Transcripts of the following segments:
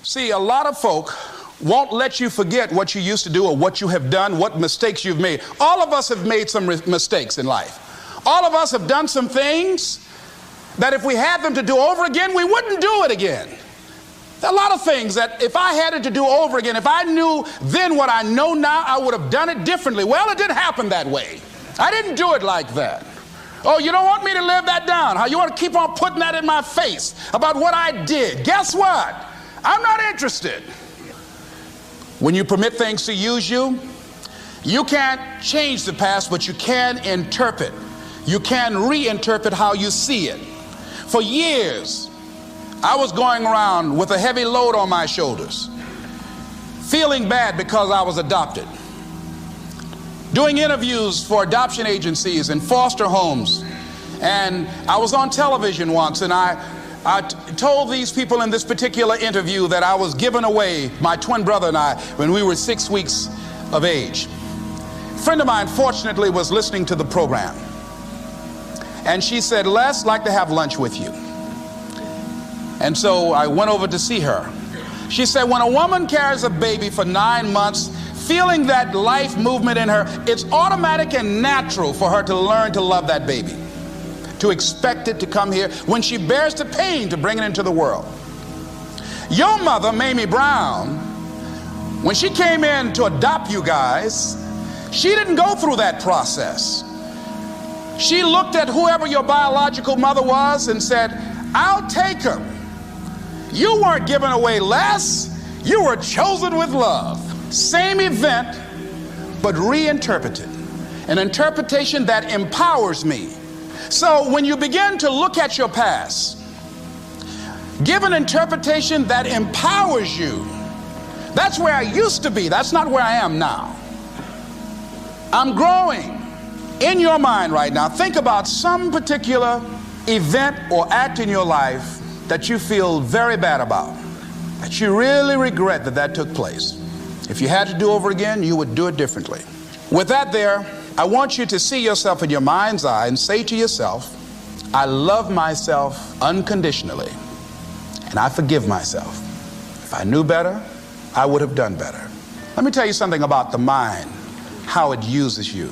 See, a lot of folk won't let you forget what you used to do or what you have done, what mistakes you've made. All of us have made some mistakes in life. All of us have done some things that if we had them to do over again, we wouldn't do it again. There are a lot of things that if I had it to do over again, if I knew then what I know now, I would have done it differently. Well, it didn't happen that way. I didn't do it like that. Oh, you don't want me to live that down? How you want to keep on putting that in my face about what I did? Guess what? I'm not interested. When you permit things to use you, you can't change the past, but you can interpret. You can reinterpret how you see it. For years, I was going around with a heavy load on my shoulders, feeling bad because I was adopted, doing interviews for adoption agencies and foster homes. And I was on television once, and I told these people in this particular interview that I was giving away my twin brother and I when we were 6 weeks of age. A friend of mine fortunately was listening to the program, and she said, "Les, I'd like to have lunch with you." And so I went over to see her. She said, when a woman carries a baby for 9 months, feeling that life movement in her, it's automatic and natural for her to learn to love that baby, to expect it to come here when she bears the pain to bring it into the world. Your mother, Mamie Brown, when she came in to adopt you guys, she didn't go through that process. She looked at whoever your biological mother was and said, "I'll take her." You weren't given away less. You were chosen with love. Same event, but reinterpreted. An interpretation that empowers me. So when you begin to look at your past, give an interpretation that empowers you. That's where I used to be. That's not where I am now. I'm growing. In your mind right now, think about some particular event or act in your life that you feel very bad about, that you really regret that took place. If you had to do over again, you would do it differently. With that there, I want you to see yourself in your mind's eye and say to yourself, I love myself unconditionally, and I forgive myself. If I knew better, I would have done better. Let me tell you something about the mind, how it uses you.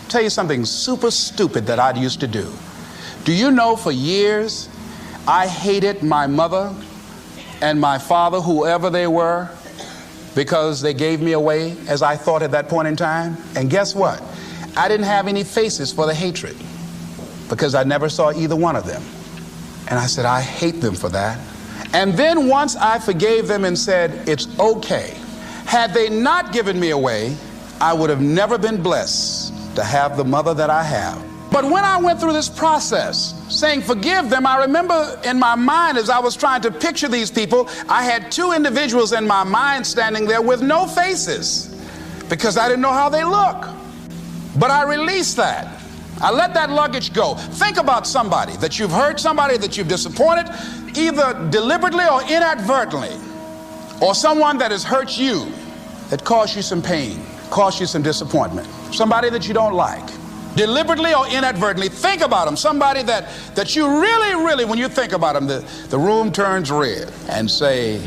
Tell you something super stupid that I used to do. Do you know for years I hated my mother and my father, whoever they were, because they gave me away as I thought at that point in time? And guess what? I didn't have any faces for the hatred because I never saw either one of them. And I said, I hate them for that. And then once I forgave them and said, it's okay. Had they not given me away, I would have never been blessed to have the mother that I have. But when I went through this process, saying forgive them, I remember in my mind as I was trying to picture these people, I had two individuals in my mind standing there with no faces because I didn't know how they look. But I released that. I let that luggage go. Think about somebody that you've hurt, somebody that you've disappointed, either deliberately or inadvertently, or someone that has hurt you, that caused you some pain, caused you some disappointment, somebody that you don't like. Deliberately or inadvertently, think about them. Somebody that you really, when you think about them, the room turns red, and say,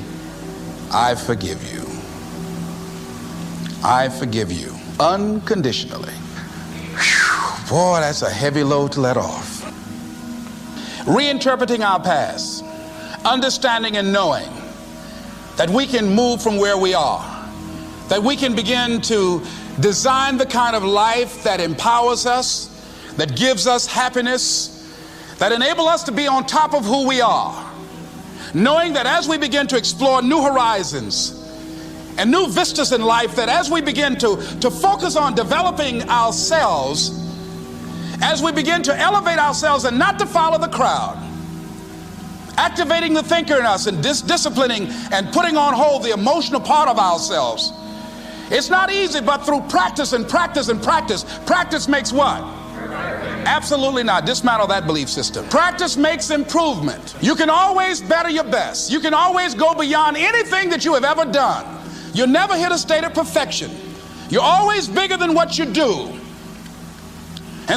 I forgive you. I forgive you unconditionally. Whew, boy, that's a heavy load to let off. Reinterpreting our past, understanding and knowing that we can move from where we are, that we can begin to design the kind of life that empowers us, that gives us happiness, that enable us to be on top of who we are, knowing that as we begin to explore new horizons and new vistas in life, that as we begin to focus on developing ourselves, as we begin to elevate ourselves and not to follow the crowd, activating the thinker in us and disciplining and putting on hold the emotional part of ourselves. It's not easy, but through practice and practice and practice. Practice makes what? Absolutely not. Dismantle that belief system. Practice makes improvement. You can always better your best. You can always go beyond anything that you have ever done. You'll never hit a state of perfection. You're always bigger than what you do.